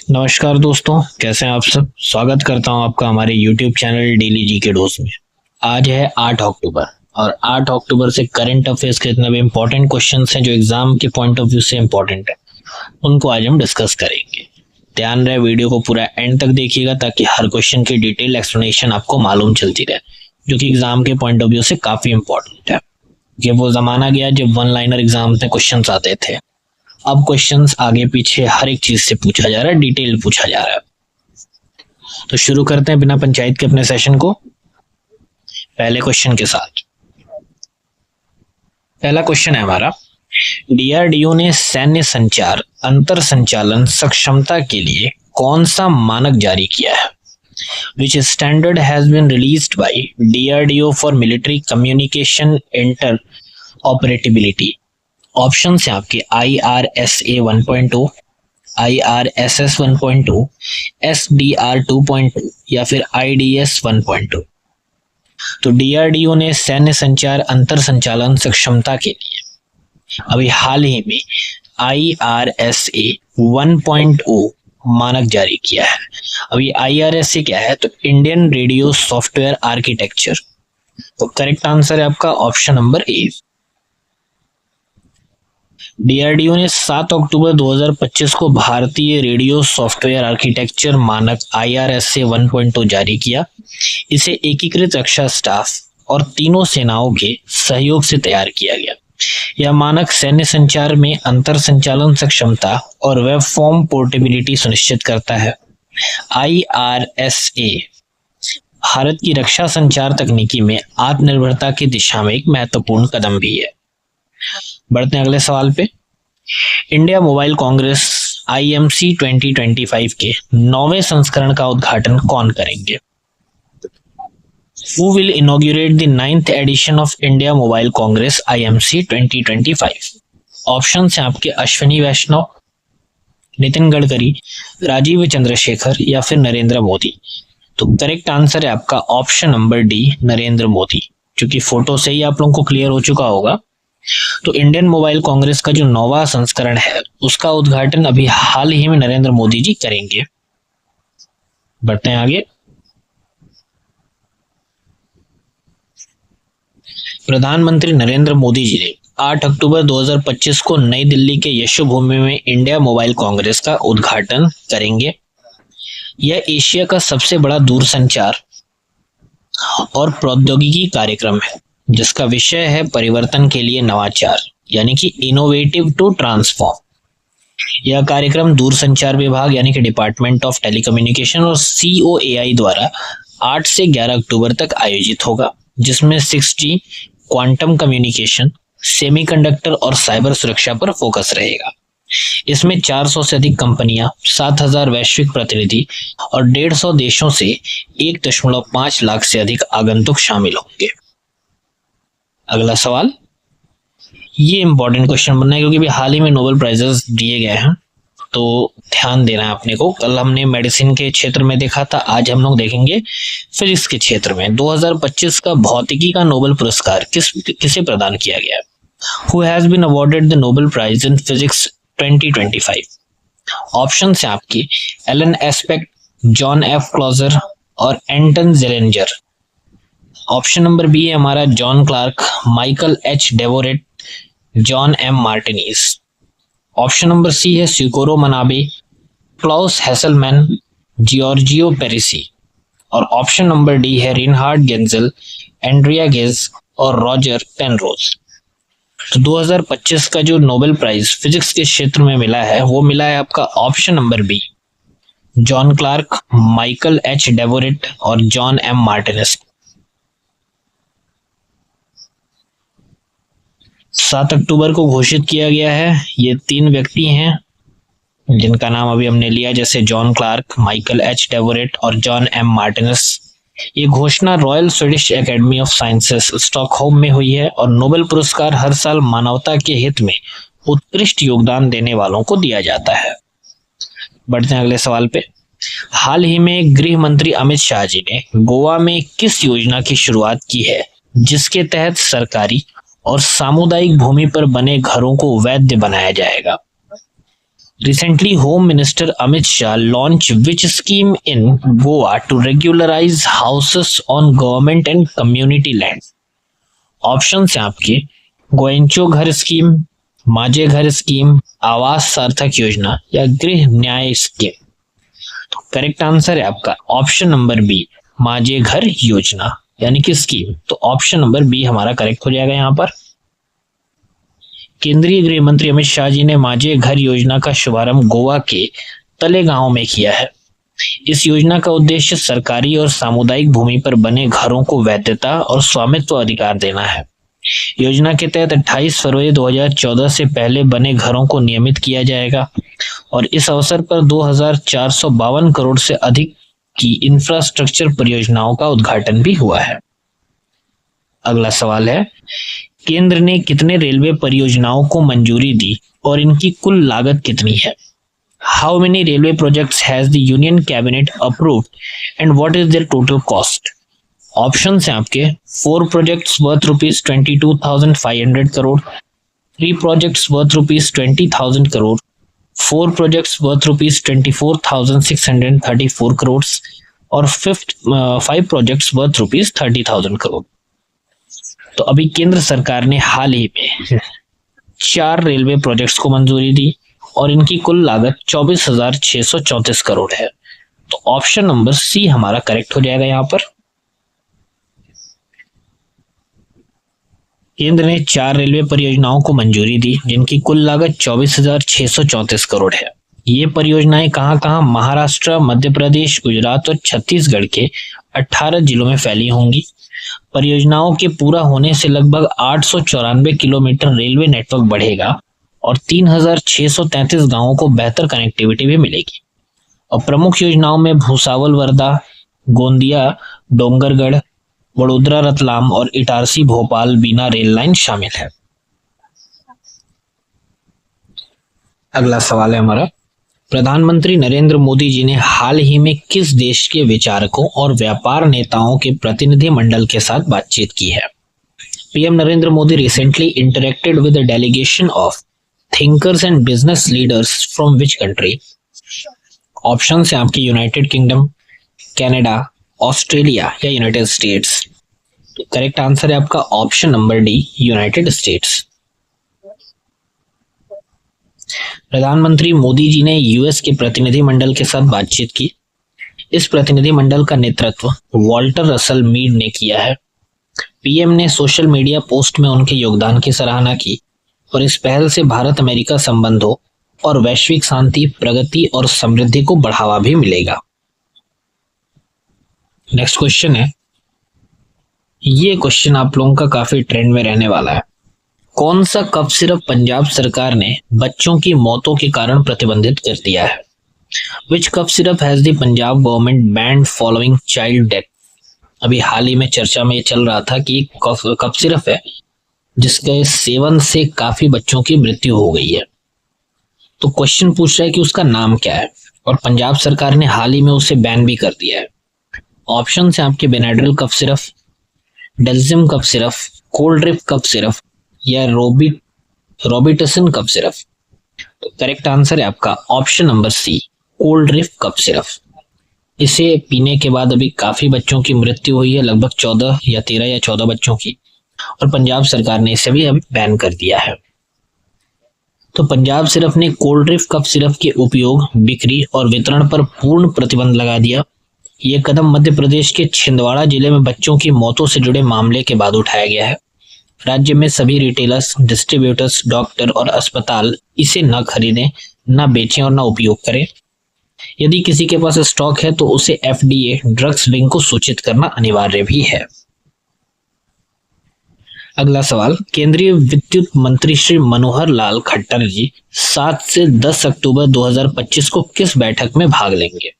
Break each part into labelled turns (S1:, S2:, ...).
S1: नमस्कार दोस्तों, कैसे हैं आप सब। स्वागत करता हूं आपका हमारे YouTube channel daily GK dose में। आज है 8 अक्टूबर और 8 अक्टूबर से करंट अफेयर्स के जितने भी इंपॉर्टेंट क्वेश्चंस हैं जो एग्जाम के पॉइंट ऑफ व्यू से इंपॉर्टेंट है उनको आज हम डिस्कस करेंगे। ध्यान रहे, वीडियो को पूरा एंड तक देखिएगा ताकि हर क्वेश्चन की डिटेल एक्सप्लेनेशन आपको मालूम चलती रहे, जो कि एग्जाम के पॉइंट ऑफ व्यू से काफी इंपॉर्टेंट है। ये वो जमाना गया जब वन लाइनर एग्जाम में क्वेश्चन आते थे। अब क्वेश्चंस आगे पीछे हर एक चीज से पूछा जा रहा है, डिटेल पूछा जा रहा है। तो शुरू करते हैं बिना पंचायत के अपने सेशन को पहले क्वेश्चन के साथ। पहला क्वेश्चन है हमारा, डीआरडीओ ने सैन्य संचार अंतर संचालन सक्षमता के लिए कौन सा मानक जारी किया है? Which standard has been released by DRDO for military communication interoperability? Options हैं आपके IRSA 1.2, IRSS 1.2, SDR 2.2 या फिर IDS 1.2। तो डीआरडीओ ने सैन्य संचार अंतर संचालन सक्षमता के लिए अभी हाल ही में IRSA 1.0 मानक जारी किया है। अभी IRSA क्या है? तो इंडियन रेडियो सॉफ्टवेयर आर्किटेक्चर। तो करेक्ट आंसर है आपका ऑप्शन नंबर ए। डीआरडीओ ने 7 अक्टूबर 2025 को भारतीय रेडियो सॉफ्टवेयर आर्किटेक्चर मानक IRSA 1.0 जारी किया। इसे एकीकृत रक्षा स्टाफ और तीनों सेनाओं के सहयोग से तैयार किया गया। यह मानक सैन्य संचार में अंतर संचालन सक्षमता और वेब फॉर्म पोर्टेबिलिटी सुनिश्चित करता है। IRSA भारत की रक्षा संचार तकनीकी में आत्मनिर्भरता की दिशा में एक महत्वपूर्ण कदम भी है। बढ़ते हैं अगले सवाल पे। इंडिया मोबाइल कांग्रेस IMC 2025 के 9वें संस्करण का उद्घाटन कौन करेंगे? Who will inaugurate the 9th edition of India Mobile Congress IMC 2025? Options हैं आपके अश्विनी वैष्णव, नितिन गडकरी, राजीव चंद्रशेखर या फिर नरेंद्र मोदी। तो करेक्ट आंसर है आपका option number D, Narendra Modi, क्योंकि फोटो से ही आप लोगों को क्लियर हो चुका होगा। तो इंडियन मोबाइल कांग्रेस का जो 9वां संस्करण है उसका उद्घाटन अभी हाल ही में नरेंद्र मोदी जी करेंगे। बढ़ते हैं आगे। प्रधानमंत्री नरेंद्र मोदी जी ने 8 अक्टूबर 2025 को नई दिल्ली के यशोभूमि में इंडिया मोबाइल कांग्रेस का उद्घाटन करेंगे। यह एशिया का सबसे बड़ा दूरसंचार और प्रौद्योगिकी कार्यक्रम है जिसका विषय है परिवर्तन के लिए नवाचार, यानी कि इनोवेटिव टू ट्रांसफॉर्म। यह कार्यक्रम दूरसंचार विभाग यानी कि डिपार्टमेंट ऑफ टेलीकम्युनिकेशन और COAI द्वारा 8 से 11 अक्टूबर तक आयोजित होगा, जिसमें 6G, क्वांटम कम्युनिकेशन, सेमीकंडक्टर और साइबर सुरक्षा पर फोकस रहेगा। इसमें 400 से अधिक कंपनियां, 7000 वैश्विक प्रतिनिधि और 150 देशों से 1.5 लाख से अधिक आगंतुक शामिल होंगे। अगला सवाल, ये इंपॉर्टेंट क्वेश्चन बनना है क्योंकि अभी हाल ही में नोबेल प्राइजेस दिए गए हैं, तो ध्यान देना है अपने को। कल हमने मेडिसिन के क्षेत्र में देखा था, आज हम लोग देखेंगे फिजिक्स के क्षेत्र में। 2025 का भौतिकी का नोबेल पुरस्कार किसे प्रदान किया गया? Who has been awarded the Nobel Prize in Physics 2025? Option है आपकी Alain Aspect, John F Clauser और Anton Zeilinger. Option number B है हमारा John Clarke, Michael H Devoret, John M Martinis. Option number C है Syukuro मनाबे, Klaus Hasselmann, Giorgio पेरिसी। और option number D है रिनहार्ड गेंजेल, Andrea Ghez और रॉजर पेनरोज। तो 2025 का जो नोबेल प्राइज फिजिक्स के क्षेत्र में मिला है वो मिला है आपका option number B, John Clarke, Michael H Devoret और जॉन M मार्टिनेस। 7 अक्टूबर को घोषित किया गया है। ये 3 व्यक्ति हैं जिनका नाम अभी हमने लिया, जैसे John Clarke, Michael H Devoret और जॉन M मार्टिनेस। ये घोषणा royal Swedish academy of sciences Stockholm में हुई है और नोबेल पुरस्कार हर साल मानवता के हित में उत्कृष्ट योगदान देने वालों को दिया जाता है। बढ़ते हैं अगले सवाल पे। हाल ही में गृह मंत्री अमित शाह जी ने गोवा में किस योजना की शुरुआत की है जिसके तहत सरकारी और सामुदायिक भूमि पर बने घरों को वैध बनाया जाएगा? Recently, Home Minister Amit Shah launched which scheme in Goa to regularize houses on government and community land? Options हैं आपके गोएंचो घर स्कीम, माझे घर स्कीम, आवास सार्थक योजना या गृह न्याय स्कीम। तो करेक्ट आंसर है आपका ऑप्शन नंबर बी, माझे घर योजना यानी कि स्कीम। तो ऑप्शन नंबर बी हमारा करेक्ट हो जाएगा यहाँ पर। केंद्रीय गृह मंत्री अमित शाह जी ने माझे घर योजना का शुभारंभ गोवा के तलेगांव में किया है। इस योजना का उद्देश्य सरकारी और सामुदायिक भूमि पर बने घरों को वैधता और स्वामित्व अधिकार देना है। योजना के तहत 28 फरवरी 2014 से पहले बने घरों को नियमित किया जाएगा और इस अवसर पर 2452 करोड़ से अधिक की इंफ्रास्ट्रक्चर परियोजनाओं का उद्घाटन भी हुआ है। अगला सवाल है, केंद्र ने कितने रेलवे परियोजनाओं को मंजूरी दी और इनकी कुल लागत कितनी है? How many railway projects has the union cabinet approved and what is their total cost? Options हैं आपके 4 projects worth ₹22,500 crore, 3 projects worth ₹20,000 crore, 4 projects worth ₹24,634 crore और 5 प्रोजेक्ट्स वर्थ ₹30,000 करोड़। तो अभी केंद्र सरकार ने हाल ही में 4 रेलवे प्रोजेक्ट्स को मंजूरी दी और इनकी कुल लागत 24,634 करोड़ है। तो ऑप्शन नंबर सी हमारा करेक्ट हो जाएगा यहाँ पर। केंद्र ने 4 रेलवे परियोजनाओं को मंजूरी दी जिनकी कुल लागत 24,634 करोड़ है। ये परियोजनाएं कहां महाराष्ट्र, मध्य प्रदेश, गुजरात और छत्तीसगढ़ के 18 जिलों में फैली होंगी। परियोजनाओं के पूरा होने से लगभग 894 किलोमीटर रेलवे नेटवर्क बढ़ेगा और 3,633 गांवों को बेहतर कनेक्टिविटी भी मिलेगी। और प्रमुख योजनाओं में भूसावल वर्धा, गोंदिया, डोंगरगढ़, वडोदरा रतलाम और इटारसी भोपाल बीना रेल लाइन शामिल है। अगला सवाल है हमारा, प्रधानमंत्री नरेंद्र मोदी जी ने हाल ही में किस देश के विचारकों और व्यापार नेताओं के प्रतिनिधि मंडल के साथ बातचीत की है? PM Narendra Modi recently interacted with a delegation of thinkers and business leaders from which country? Option है आपकी यूनाइटेड किंगडम, कनाडा, ऑस्ट्रेलिया या यूनाइटेड स्टेट्स। तो करेक्ट आंसर है आपका option number D, United states. प्रधानमंत्री मोदी जी ने यूएस के प्रतिनिधि मंडल के साथ बातचीत की। इस प्रतिनिधि मंडल का नेतृत्व वॉल्टर रसल मीड ने किया है। पीएम ने सोशल मीडिया पोस्ट में उनके योगदान की सराहना की और इस पहल से भारत अमेरिका संबंधों और वैश्विक शांति, प्रगति और समृद्धि को बढ़ावा भी मिलेगा। नेक्स्ट क्वेश्चन है, ये क्वेश्चन आप लोगों का काफी ट्रेंड में रहने वाला है। कौन सा कफ सिरप पंजाब सरकार ने बच्चों की मौतों के कारण प्रतिबंधित कर दिया है? Which cough syrup has the Punjab government banned following child death? अभी हाल ही में चर्चा में चल रहा था कि कफ सिरप है जिसके सेवन से काफी बच्चों की मृत्यु हो गई है। तो क्वेश्चन पूछ रहा है कि उसका नाम क्या है और पंजाब सरकार ने हाल ही में उसे बैन भी कर दिया है। ऑप्शन है आपके Benadryl cough syrup, Delsym cough syrup, Coldrif cough syrup या रोबिटसन कफ सिरप। तो करेक्ट आंसर है आपका option number C, Coldrif cough syrup. इसे पीने के बाद अभी काफी बच्चों की मृत्यु हुई है, लगभग 13 या 14 बच्चों की, और पंजाब सरकार ने इसे भी अभी बैन कर दिया है। तो पंजाब सिरप ने कोल्ड ड्रिप कफ सिरप के उपयोग, बिक्री और वितरण पर पूर्ण प्रतिबंध लगा दिया। ये कदम मध्य प्रदेश के छिंदवाड़ा जिले में बच्चों की मौतों से जुड़े मामले के बाद उठाया गया है। राज्य में सभी रिटेलर्स, डिस्ट्रीब्यूटर्स, डॉक्टर और अस्पताल इसे न खरीदें, न बेचें और न उपयोग करें। यदि किसी के पास स्टॉक है तो उसे एफडीए ड्रग्स विंग को सूचित करना अनिवार्य भी है। अगला सवाल, केंद्रीय विद्युत मंत्री श्री मनोहर लाल खट्टर जी 7 से 10 अक्टूबर 2025 को किस बैठक में भाग लेंगे?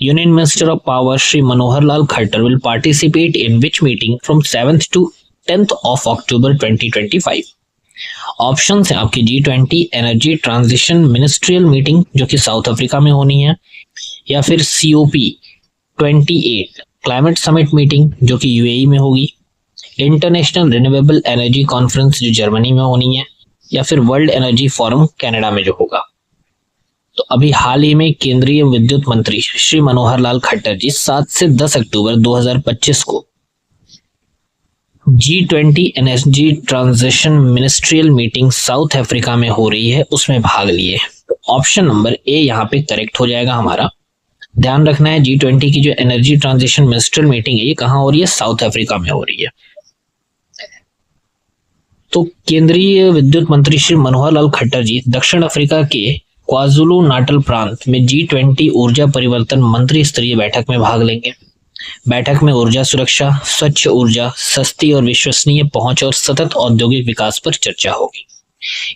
S1: Union minister of power Shri Manohar Lal Khattar will participate in which meeting from 7th to 10th of October 2025? Options हैं आपकी G20 energy transition ministerial meeting जो कि साउथ अफ्रीका में होनी है, या फिर COP28 क्लाइमेट समिट मीटिंग जो कि यूएई में होगी, इंटरनेशनल रिन्यूएबल एनर्जी कॉन्फ्रेंस जो जर्मनी में होनी है, या फिर वर्ल्ड एनर्जी फोरम कनाडा में जो होगा। तो अभी हाल ही में केंद्रीय विद्युत मंत्री श्री मनोहर लाल खट्टर जी 7 से 10 अक्टूबर 2025 को G20 energy transition ministerial meeting south Africa में हो रही है, उसमें भाग लिए। तो ऑप्शन नंबर ए यहाँ पे करेक्ट हो जाएगा हमारा। ध्यान रखना है G20 की जो एनर्जी ट्रांजिशन मिनिस्ट्रियल मीटिंग है ये कहाँ हो रही है, साउथ अफ्रीका में हो रही है। तो केंद्रीय विद्युत मंत्री श्री मनोहर लाल खट्टर जी दक्षिण अफ्रीका के क्वाजुलू नाटल प्रांत में G20 ऊर्जा परिवर्तन मंत्री स्तरीय बैठक में भाग लेंगे। बैठक में ऊर्जा सुरक्षा, स्वच्छ ऊर्जा, सस्ती और विश्वसनीय पहुंच और सतत औद्योगिक विकास पर चर्चा होगी।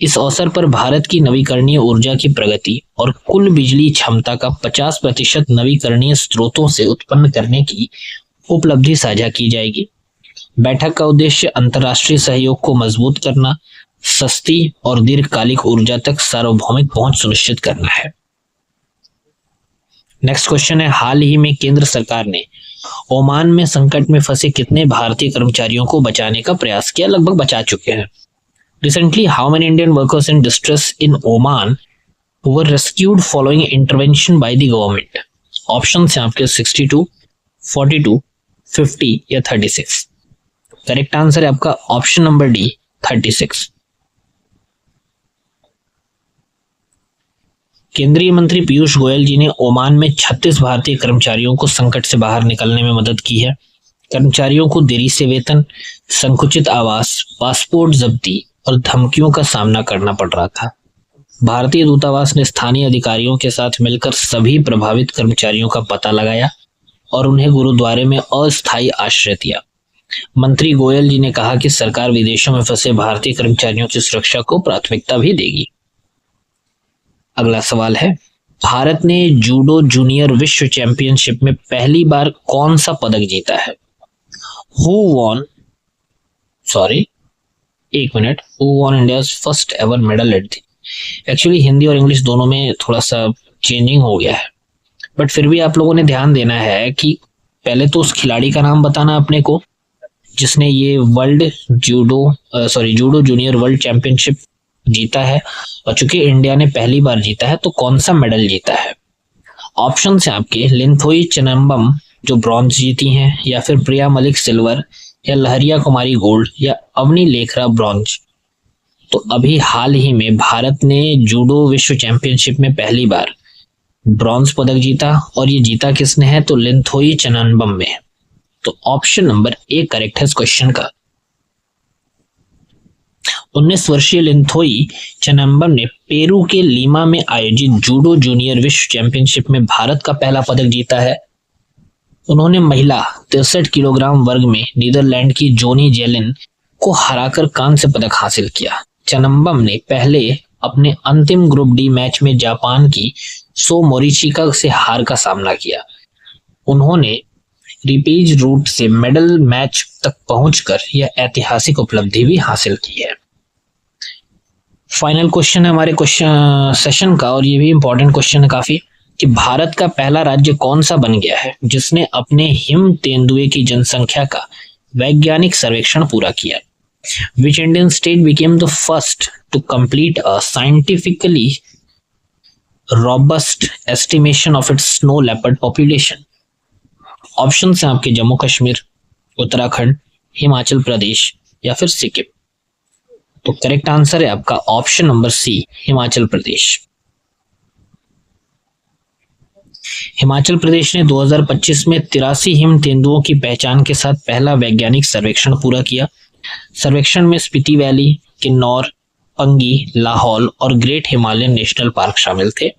S1: इस अवसर पर भारत की नवीकरणीय ऊर्जा की प्रगति और कुल बिजली क्षमता का 50% नवीकरणीय स्रोतों से उत्पन्न करने की उपलब्धि साझा की जाएगी। बैठक का उद्देश्य अंतर्राष्ट्रीय सहयोग को मजबूत करना, सस्ती और दीर्घकालिक ऊर्जा तक सार्वभौमिक पहुंच सुनिश्चित करना है। नेक्स्ट क्वेश्चन है, हाल ही में केंद्र सरकार ने ओमान में संकट में फंसे कितने भारतीय कर्मचारियों को बचाने का प्रयास किया? लगभग बचा चुके हैं। Recently how many Indian workers in distress in Oman were rescued following intervention by the government? Option है आपके 62, 42, 50 या 36। करेक्ट आंसर है आपका ऑप्शन नंबर डी 36। केंद्रीय मंत्री पीयूष गोयल जी ने ओमान में 36 भारतीय कर्मचारियों को संकट से बाहर निकलने में मदद की है। कर्मचारियों को देरी से वेतन, संकुचित आवास, पासपोर्ट जब्ती और धमकियों का सामना करना पड़ रहा था। भारतीय दूतावास ने स्थानीय अधिकारियों के साथ मिलकर सभी प्रभावित कर्मचारियों का पता लगाया और उन्हें गुरुद्वारे में अस्थायी आश्रय दिया। मंत्री गोयल जी ने कहा कि सरकार विदेशों में फंसे भारतीय कर्मचारियों की सुरक्षा को प्राथमिकता भी देगी। अगला सवाल है, भारत ने जूडो जूनियर विश्व चैंपियनशिप में पहली बार कौन सा पदक जीता है? Who won India's first ever medal at the? Actually Hindi और इंग्लिश दोनों में थोड़ा सा चेंजिंग हो गया है, बट फिर भी आप लोगों ने ध्यान देना है कि पहले तो उस खिलाड़ी का नाम बताना अपने को जिसने ये जूडो जूनियर वर्ल्ड चैंपियनशिप जीता है, और चूंकि इंडिया ने पहली बार जीता है तो कौन सा मेडल जीता है? ऑप्शन है आपके लिंथोई चनम्बम जो ब्रॉन्ज जीती हैं, या फिर प्रिया मलिक सिल्वर, या लहरिया कुमारी गोल्ड, या अवनी लेखरा ब्रॉन्ज। तो अभी हाल ही में भारत ने जूडो विश्व चैंपियनशिप में पहली बार ब्रॉन्ज पदक जीता, और ये जीता किसने है? तो लिंथोई चनम्बम में। तो ऑप्शन नंबर ए करेक्ट है इस क्वेश्चन का। 19 वर्षीय लिंथोई चनम्बम ने पेरू के लीमा में आयोजित जूडो जूनियर विश्व चैंपियनशिप में भारत का पहला पदक जीता है। उन्होंने महिला 63 किलोग्राम वर्ग में नीदरलैंड की जोनी जेलिन को हराकर कांस्य पदक हासिल किया। चनम्बम ने पहले अपने अंतिम ग्रुप डी मैच में जापान की सो मोरिशिका से हार का सामना किया। उन्होंने रिपेज रूट से मेडल मैच तक पहुंचकर यह ऐतिहासिक उपलब्धि भी हासिल की है। फाइनल क्वेश्चन है हमारे क्वेश्चन सेशन का, और ये भी इंपॉर्टेंट क्वेश्चन है काफी, कि भारत का पहला राज्य कौन सा बन गया है जिसने अपने हिम तेंदुए की जनसंख्या का वैज्ञानिक सर्वेक्षण पूरा किया? Which Indian state became the first to complete a scientifically robust estimation of its snow leopard population? Option हैं आपके जम्मू कश्मीर, उत्तराखंड, हिमाचल प्रदेश या फिर सिक्किम। तो करेक्ट आंसर है आपका ऑप्शन नंबर सी हिमाचल प्रदेश। हिमाचल प्रदेश ने 2025 में 83 हिम तेंदुओं की पहचान के साथ पहला वैज्ञानिक सर्वेक्षण पूरा किया। सर्वेक्षण में स्पीति वैली, किन्नौर, पंगी, लाहौल और ग्रेट हिमालयन नेशनल पार्क शामिल थे।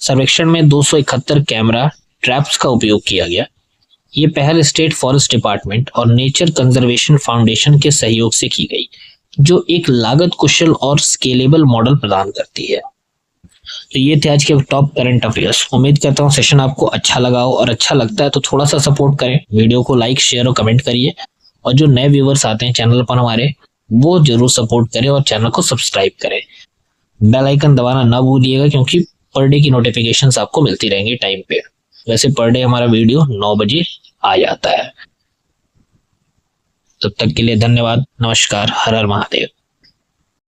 S1: सर्वेक्षण में 271 कैमरा ट्रैप्स का उपयोग किया गया। ये पहल स्टेट फॉरेस्ट डिपार्टमेंट और नेचर कंजर्वेशन फाउंडेशन के सहयोग से की गई, जो एक लागत कुशल और स्केलेबल मॉडल प्रदान करती है। तो ये थे आज के टॉप करंट अफेयर्स। उम्मीद करता हूँ सेशन आपको अच्छा लगा हो, और अच्छा लगता है तो थोड़ा सा सपोर्ट करें, वीडियो को लाइक, शेयर और कमेंट करिए, और जो नए व्यूवर्स आते हैं चैनल पर हमारे वो जरूर सपोर्ट करें और चैनल को सब्सक्राइब करें। बेल आइकन दबाना ना भूलिएगा, क्योंकि पर डे की नोटिफिकेशंस आपको मिलती रहेंगी टाइम पे। वैसे पर डे हमारा वीडियो 9 बजे आ जाता है। तब तक के लिए धन्यवाद, नमस्कार, हर हर महादेव।